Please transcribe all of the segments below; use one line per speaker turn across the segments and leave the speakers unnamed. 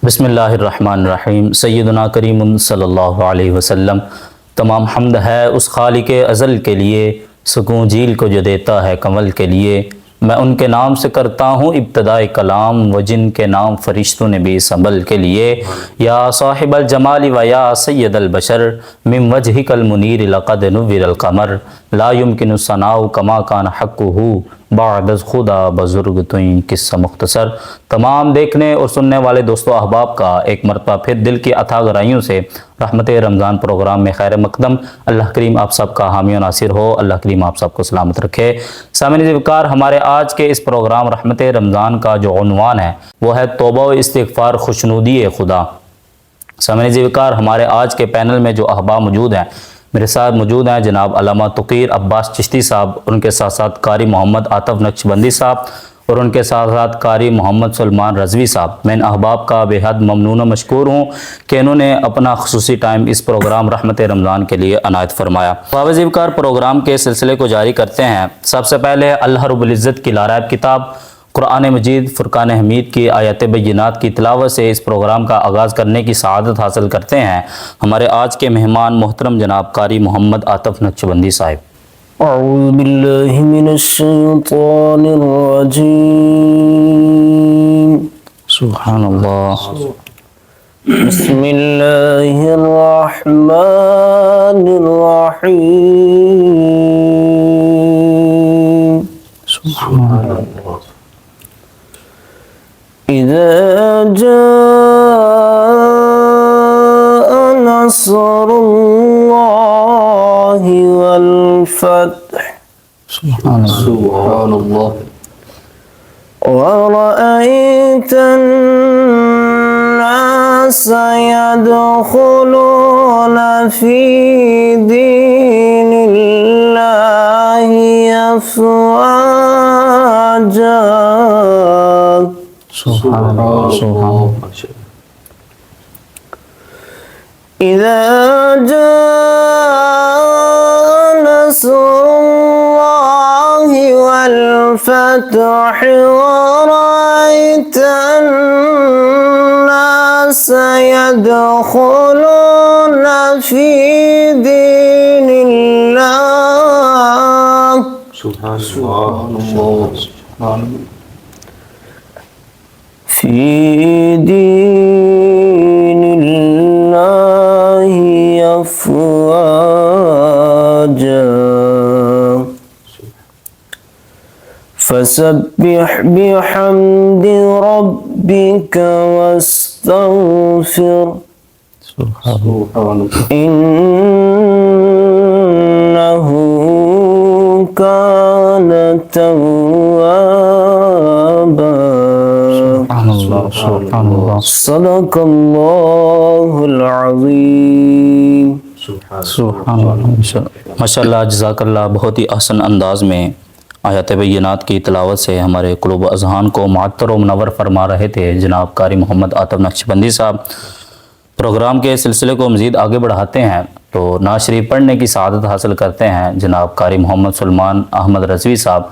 بسم اللہ الرحمن الرحیم۔ سیدنا کریم صلی اللہ علیہ وسلم۔ تمام حمد ہے اس خالق ازل کے لیے، سکون جیل کو جو دیتا ہے کمل کے لیے۔ میں ان کے نام سے کرتا ہوں ابتدائے کلام، وہ جن کے نام فرشتوں نے بھی سنبھل کے لیے۔ یا صاحب الجمال و یا سید البشر، من وجہک المنیر لقد نور القمر، لا یمکن الثناء کما کان حقہ بعد از خدا بزرگ توئیں قصہ مختصر۔ تمام دیکھنے اور سننے والے دوستو احباب کا ایک مرتبہ پھر دل کی اتھا گہرائیوں سے رحمت رمضان پروگرام میں خیر مقدم۔ اللہ کریم آپ سب کا حامی و ناصر ہو، اللہ کریم آپ سب کو سلامت رکھے۔ سامعین ذوالفقار، ہمارے آج کے اس پروگرام رحمت رمضان کا جو عنوان ہے وہ ہے توبہ و استغفار خوشنودی خدا۔ سامعین ذوالفقار، ہمارے آج کے پینل میں جو احباب موجود ہیں، میرے ساتھ موجود ہیں جناب علامہ تقیر عباس چشتی صاحب، ان کے ساتھ ساتھ قاری محمد عاطف نقشبندی صاحب، اور ان کے ساتھ ساتھ قاری محمد سلمان رضوی صاحب۔ میں ان احباب کا بے حد ممنون و مشکور ہوں کہ انہوں نے اپنا خصوصی ٹائم اس پروگرام رحمت رمضان کے لیے عنایت فرمایا۔ احباب ذوالفقار، پروگرام کے سلسلے کو جاری کرتے ہیں۔ سب سے پہلے اللہ رب العزت کی لارب کتاب قرآن مجید فرقان حمید کی آیات بینات کی تلاوت سے اس پروگرام کا آغاز کرنے کی سعادت حاصل کرتے ہیں ہمارے آج کے مہمان محترم جناب قاری محمد عاطف نقشبندی صاحب۔
اعوذ باللہ من الشیطان الرجیم،
سبحان اللہ۔
بسم اللہ الرحمن الرحیم،
سبحان اللہ۔
اذا جاء نصر اللہ والفتح
سبحان اللہ۔
ورأيت الناس يدخلون في دين الله أفواجا
سبحان اللہ۔
إذا جاء نصر الله والفتح ورأيت الناس يدخلون في دين الله في دين الله أفواجا فسبح بحمد ربك واستغفر إنه كان توابا صدق اللہ العظیم۔
سبحان اللہ۔ ماشاء اللہ، جزاک اللہ۔ بہت ہی احسن انداز میں آیات بینات کی تلاوت سے ہمارے قلوب و اذہان کو معطر و منور فرما رہے تھے جناب قاری محمد عاطف نقشبندی صاحب۔ پروگرام کے سلسلے کو مزید آگے بڑھاتے ہیں تو نعت شریف پڑھنے کی سعادت حاصل کرتے ہیں جناب قاری محمد سلمان احمد رضوی صاحب۔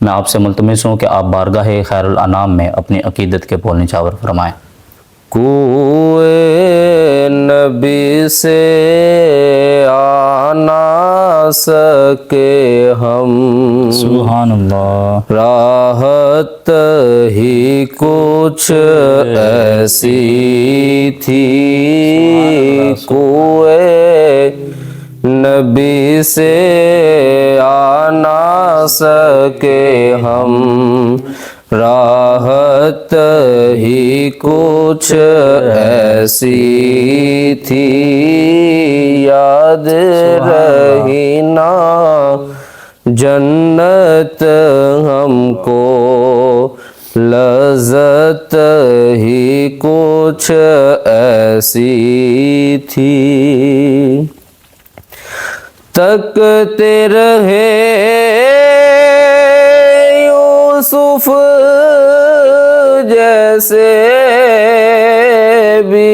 میں آپ سے ملتمس ہوں کہ آپ بارگاہ خیر الانام میں اپنی عقیدت کے پول نچاور فرمائیں۔
کوئے نبی سے آ نہ سکے ہم،
سبحان اللہ۔
راحت ہی کچھ ایسی تھی، کوئے نبی سے آ نہ سکے ہم، راحت ہی کچھ ایسی تھی، یاد رہی نا جنت ہم کو، لذت ہی کچھ ایسی تھی، تکتے رہے یوسف جیسے بھی،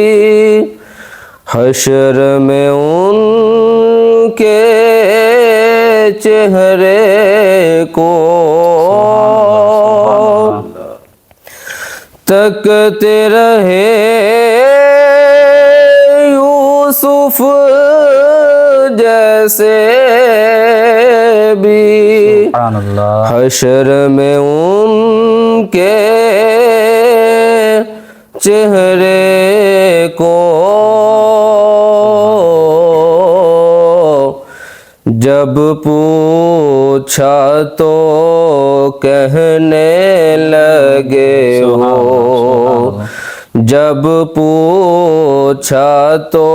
حشر میں ان کے چہرے کو تکتے رہے سے بھی
سبحان اللہ
حشر میں ان کے چہرے کو جب پوچھا تو کہنے لگے وہ، جب پوچھا تو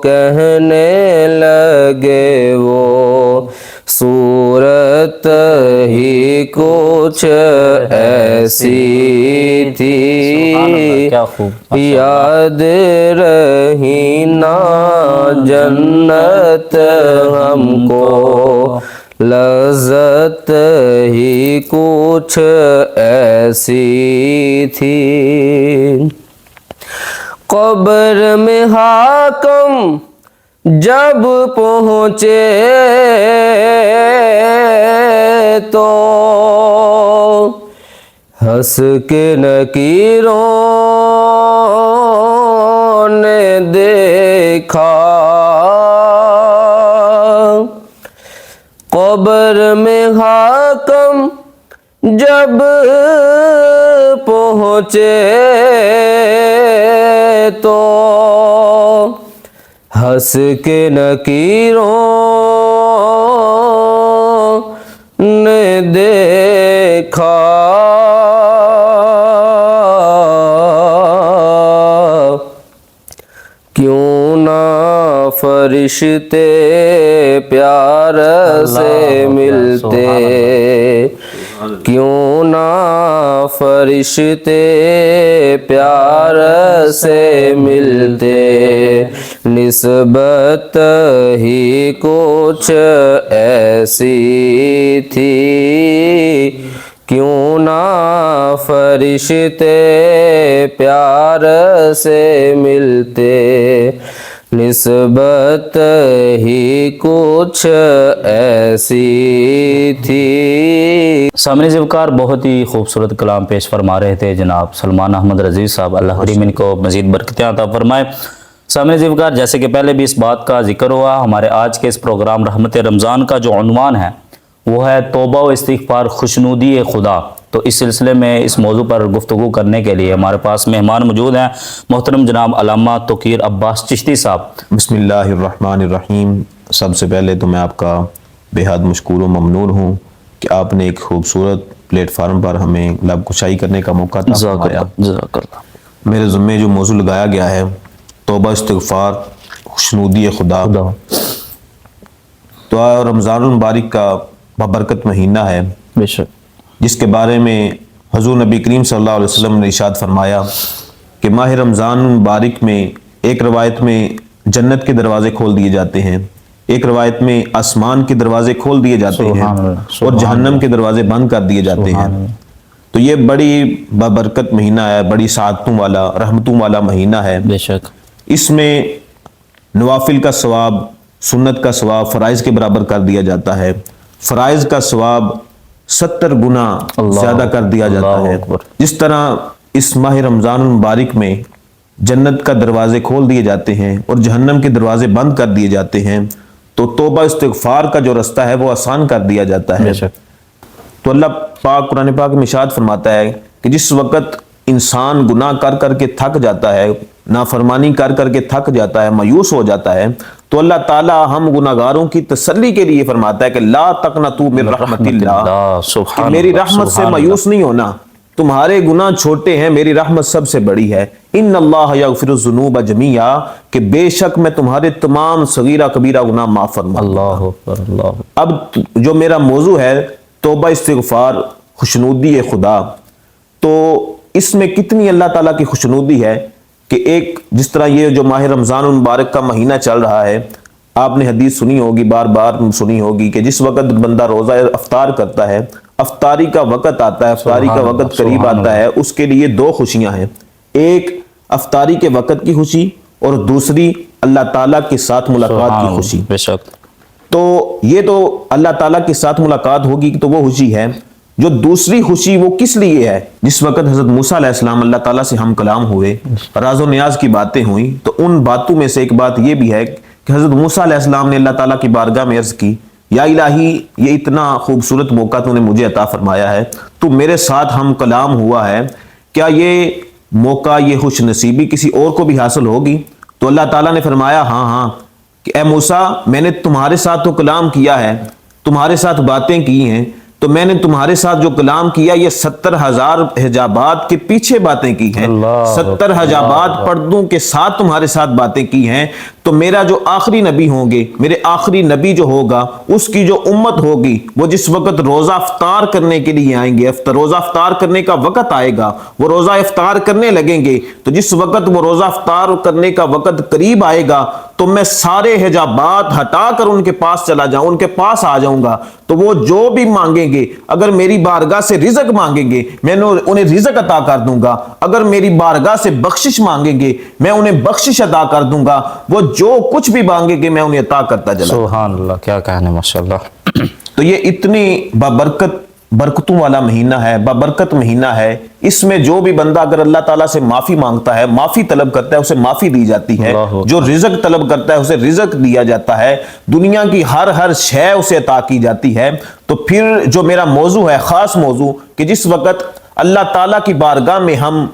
کہنے لگے وہ، صورت ہی کچھ ایسی تھی،
کیا خوب،
یاد رہی نا جنت ہم کو، لذت ہی کچھ ایسی تھی۔ قبر میں حاکم جب پہنچے تو ہنس کے نکیروں نے دیکھا، قبر میں حاکم جب پہنچے تو ہنس کے نکیروں نے دیکھا، کیوں نہ فرشتے پیار سے ملتے، کیوں نہ فرشتے پیار سے ملتے، نسبت ہی کچھ ایسی تھی، کیوں نہ فرشتے پیار سے ملتے، نسبت ہی کچھ ایسی تھی۔
سامنے ذوالفقار بہت ہی خوبصورت کلام پیش فرما رہے تھے جناب سلمان احمد رضوی صاحب، اللہ کریم ان کو مزید برکتیں عطا فرمائے۔ سامنے ذوالفقار، جیسے کہ پہلے بھی اس بات کا ذکر ہوا، ہمارے آج کے اس پروگرام رحمت رمضان کا جو عنوان ہے وہ ہے توبہ و استغفار خوشنودی خدا۔ تو اس سلسلے میں اس موضوع پر گفتگو کرنے کے لیے ہمارے پاس مہمان موجود ہیں، محترم جناب علامہ توقیر عباس چشتی صاحب۔
بسم اللہ الرحمن الرحیم۔ سب سے پہلے تو میں آپ کا بے حد مشکور و ممنون ہوں کہ آپ نے ایک خوبصورت پلیٹ فارم پر ہمیں لب کشائی کرنے کا موقع عطا فرمایا۔
جزاک اللہ۔
میرے ذمے جو موضوع لگایا گیا ہے توبہ استغفار خوشنودی خدا، تو رمضان المبارک کا بابرکت مہینہ ہے،
بے شک،
جس کے بارے میں حضور نبی کریم صلی اللہ علیہ وسلم نے ارشاد فرمایا کہ ماہ رمضان المبارک میں ایک روایت میں جنت کے دروازے کھول دیے جاتے ہیں، ایک روایت میں آسمان کے دروازے کھول دیے جاتے ہیں
سبحان اللہ،
اور جہنم کے دروازے بند کر دیے جاتے ہیں۔ تو یہ بڑی بابرکت مہینہ ہے، بڑی سعادتوں والا رحمتوں والا مہینہ ہے۔
بے شک،
اس میں نوافل کا ثواب، سنت کا ثواب فرائض کے برابر کر دیا جاتا ہے، فرائض کا ثواب 70 گنا زیادہ کر دیا جاتا
اللہ
ہے۔
اکبر۔
جس طرح اس ماہ رمضان المبارک میں جنت کا دروازے کھول دیے جاتے ہیں اور جہنم کے دروازے بند کر دیے جاتے ہیں، تو توبہ استغفار کا جو رستہ ہے وہ آسان کر دیا جاتا ہے۔
بے شک،
تو اللہ پاک قرآن پاک میں ارشاد فرماتا ہے کہ جس وقت انسان گناہ کر کر کے تھک جاتا ہے، نافرمانی کر کر کے تھک جاتا ہے، مایوس ہو جاتا ہے، تو اللہ تعالیٰ ہم گناہگاروں کی تسلی کے لیے فرماتا ہے کہ لا تقنطوا من رحمت اللہ، کہ میری رحمت سے مایوس نہیں ہونا، تمہارے گناہ چھوٹے ہیں، میری رحمت سب سے بڑی ہے۔ ان اللہ یغفر الذنوب جميعا، کہ بے شک میں تمہارے تمام صغیرہ کبیرہ گناہ معاف فرماؤں گا۔
اللہ اکبر، اللہ اکبر۔
اب جو میرا موضوع ہے توبہ استغفار خوشنودی خدا، تو اس میں کتنی اللہ تعالیٰ کی خوشنودی ہے کہ ایک جس طرح یہ جو ماہ رمضان المبارک کا مہینہ چل رہا ہے، آپ نے حدیث سنی ہوگی، بار بار سنی ہوگی کہ جس وقت بندہ روزہ افطار کرتا ہے، افطاری کا وقت آتا ہے، افطاری کا وقت قریب آتا ہے، اس کے لیے دو خوشیاں ہیں، ایک افطاری کے وقت کی خوشی اور دوسری اللہ تعالیٰ کے ساتھ ملاقات کی خوشی۔
بے شک،
تو یہ تو اللہ تعالیٰ کے ساتھ ملاقات ہوگی تو وہ خوشی ہے۔ جو دوسری خوشی وہ کس لیے ہے؟ جس وقت حضرت موسیٰ علیہ السلام اللہ تعالیٰ سے ہم کلام ہوئے، راز و نیاز کی باتیں ہوئیں، تو ان باتوں میں سے ایک بات یہ بھی ہے کہ حضرت موسیٰ علیہ السلام نے اللہ تعالیٰ کی بارگاہ میں عرض کی، یا الہی یہ اتنا خوبصورت موقع تو نے مجھے عطا فرمایا ہے، تو میرے ساتھ ہم کلام ہوا ہے، کیا یہ موقع، یہ خوش نصیبی کسی اور کو بھی حاصل ہوگی؟ تو اللہ تعالیٰ نے فرمایا ہاں ہاں، کہ اے موسیٰ میں نے تمہارے ساتھ تو کلام کیا ہے، تمہارے ساتھ باتیں کی ہیں، تو میں نے تمہارے ساتھ جو کلام کیا یہ 70,000 حجابات کے پیچھے باتیں کی ہیں، 70 حجابات پردوں کے ساتھ تمہارے ساتھ باتیں کی ہیں۔ تو میرا جو آخری نبی ہوں گے، میرے آخری نبی جو ہوگا، اس کی جو امت ہوگی، وہ جس وقت روزہ افطار کرنے کے لیے آئیں گے، روزہ افطار کرنے کا وقت آئے گا، وہ روزہ افطار کرنے لگیں گے، تو جس وقت وہ روزہ افطار کرنے کا وقت قریب آئے گا تو میں سارے حجابات ہٹا کر ان کے پاس چلا جاؤں، ان کے پاس آ جاؤں گا، تو وہ جو بھی مانگیں گے، اگر میری بارگاہ سے رزق مانگیں گے میں انہیں رزق عطا کر دوں گا، اگر میری بارگاہ سے بخشش مانگیں گے میں انہیں بخشش عطا کر دوں گا، وہ جو کچھ بھی مانگیں گے میں انہیں عطا کرتا چلا جاؤں گا۔
سبحان اللہ، کیا کہنے ماشاءاللہ۔
تو یہ اتنی برکتوں والا مہینہ ہے، بابرکت مہینہ ہے، اس میں جو بھی بندہ اگر اللہ تعالیٰ سے معافی مانگتا ہے، معافی طلب کرتا ہے، اسے معافی دی جاتی ہے، جو رزق طلب کرتا ہے اسے رزق دیا جاتا ہے، دنیا کی ہر شے اسے عطا کی جاتی ہے۔ تو پھر جو میرا موضوع ہے، خاص موضوع، کہ جس وقت اللہ تعالیٰ کی بارگاہ میں ہم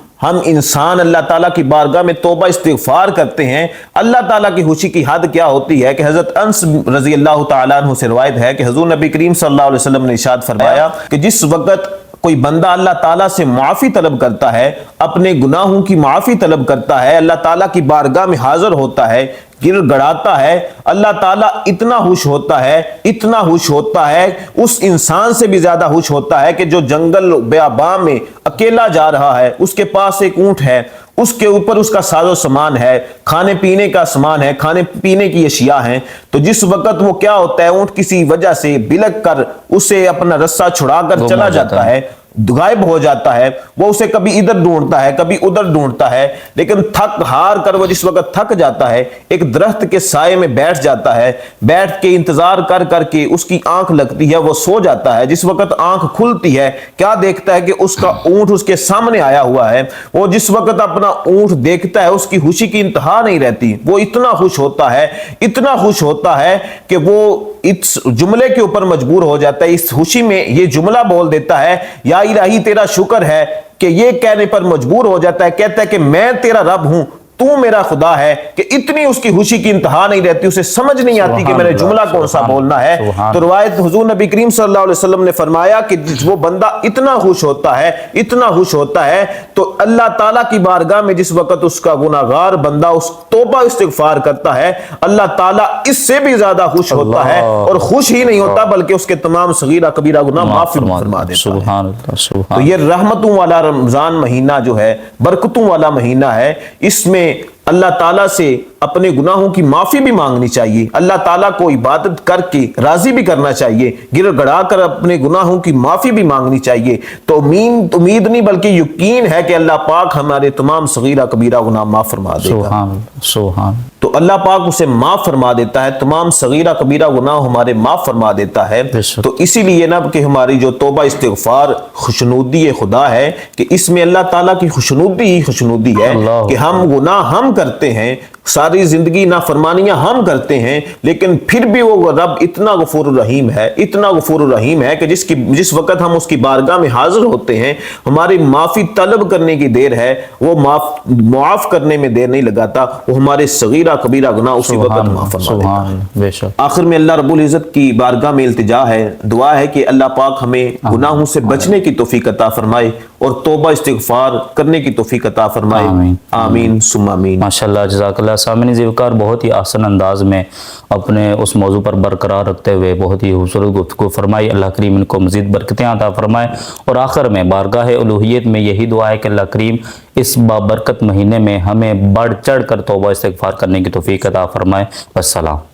انسان اللہ تعالیٰ کی بارگاہ میں توبہ استغفار کرتے ہیں، اللہ تعالیٰ کی خوشی کی حد کیا ہوتی ہے کہ حضرت انس رضی اللہ تعالیٰ عنہ سے روایت ہے کہ حضور نبی کریم صلی اللہ علیہ وسلم نے ارشاد فرمایا کہ جس وقت کوئی بندہ اللہ تعالیٰ سے معافی طلب کرتا ہے، اپنے گناہوں کی معافی طلب کرتا ہے، اللہ تعالیٰ کی بارگاہ میں حاضر ہوتا ہے، گر گڑاتا ہے، اللہ تعالیٰ اتنا خوش ہوتا ہے، اتنا خوش ہوتا ہے، اس انسان سے بھی زیادہ خوش ہوتا ہے کہ جو جنگل بیاباں میں اکیلا جا رہا ہے، اس کے پاس ایک اونٹ ہے، اس کے اوپر اس کا ساز و سامان ہے، کھانے پینے کا سامان ہے، کھانے پینے کی اشیاء ہیں، تو جس وقت وہ کیا ہوتا ہے، اونٹ کسی وجہ سے بلک کر اسے اپنا رسہ چھڑا کر چلا جاتا ہے، غائب ہو جاتا ہے، وہ اسے کبھی ادھر ڈھونڈتا ہے کبھی ادھر ڈھونڈتا ہے، لیکن تھک ہار کر وہ جس وقت تھک جاتا ہے ایک درخت کے سائے میں بیٹھ جاتا ہے، بیٹھ کے انتظار کر کر کے اس کی آنکھ لگتی ہے، وہ سو جاتا ہے، جس وقت آنکھ کھلتی ہے کیا دیکھتا ہے کہ اس کا اونٹ اس کے سامنے آیا ہوا ہے، وہ جس وقت اپنا اونٹ دیکھتا ہے اس کی خوشی کی انتہا نہیں رہتی، وہ اتنا خوش ہوتا ہے، اتنا خوش ہوتا ہے کہ وہ اس جملے کے اوپر مجبور ہو جاتا ہے، اس خوشی میں یہ جملہ بول دیتا ہے، یا الہی تیرا شکر ہے، کہ یہ کہنے پر مجبور ہو جاتا ہے، کہتا ہے کہ میں تیرا رب ہوں، تو میرا خدا ہے، کہ اتنی اس کی خوشی کی انتہا نہیں رہتی، اسے سمجھ نہیں آتی کہ میں نے جملہ کون سا بولنا ہے۔ تو روایت حضور نبی کریم صلی اللہ علیہ وسلم نے فرمایا کہ وہ بندہ اتنا خوش ہوتا ہے، اتنا خوش ہوتا ہے، تو اللہ تعالیٰ کی بارگاہ میں جس وقت اس کا گناہگار بندہ اس توبہ استغفار کرتا ہے، اللہ تعالیٰ اس سے بھی زیادہ خوش ہوتا ہے، اور خوش ہی نہیں ہوتا بلکہ اس کے تمام صغیرہ کبیرہ گناہ معاف فرما دیتا ہے۔ تو یہ رحمتوں والا رمضان مہینہ جو ہے، برکتوں والا مہینہ ہے، اس میں اللہ تعالیٰ سے اپنے گناہوں کی معافی بھی مانگنی چاہیے، اللہ تعالیٰ کو عبادت کر کے راضی بھی کرنا چاہیے، گر گڑا کر اپنے گناہوں کی معافی بھی مانگنی چاہیے، تو امید نہیں بلکہ یقین ہے کہ اللہ پاک ہمارے تمام صغیرہ کبیرہ گناہ معاف فرما دے گا۔ تو اللہ پاک اسے معاف فرما دیتا ہے، تمام صغیرہ کبیرہ گناہ ہمارے معاف فرما دیتا ہے۔ تو اسی لیے نا کہ ہماری جو توبہ استغفار خوشنودی خدا ہے کہ اس میں اللہ تعالیٰ کی خوشنودی ہی خوشنودی ہے کہ ہم گناہ ہم کرتے ہیں، ساری زندگی نافرمانیاں ہم کرتے ہیں، لیکن پھر بھی وہ رب اتنا غفور الرحیم ہے، اتنا غفور الرحیم ہے کہ جس وقت ہم اس کی بارگاہ میں حاضر ہوتے ہیں، ہماری معافی طلب کرنے کی دیر ہے، وہ معاف کرنے میں دیر نہیں لگاتا، وہ ہمارے صغیرہ کبیرہ گناہ اسی وقت معاف فرما دیتا ہے۔ آخر میں اللہ رب العزت کی بارگاہ میں التجا ہے، دعا ہے کہ اللہ پاک ہمیں گناہوں سے بچنے کی توفیق عطا فرمائے اور توبہ استغفار کرنے کی توفیق عطا فرمائے، آمین ثم آمین۔
ماشاءاللہ، جزاک اللہ۔ سامعین ذوالفقار بہت ہی آسان انداز میں اپنے اس موضوع پر برقرار رکھتے ہوئے بہت ہی خوبصورت گفتگو فرمائی، اللہ کریم ان کو مزید برکتیں عطا فرمائے، اور آخر میں بارگاہ الوہیت میں یہی دعا ہے کہ اللہ کریم اس بابرکت مہینے میں ہمیں بڑھ چڑھ کر توبہ استغفار کرنے کی توفیق عطا فرمائے۔ والسلام۔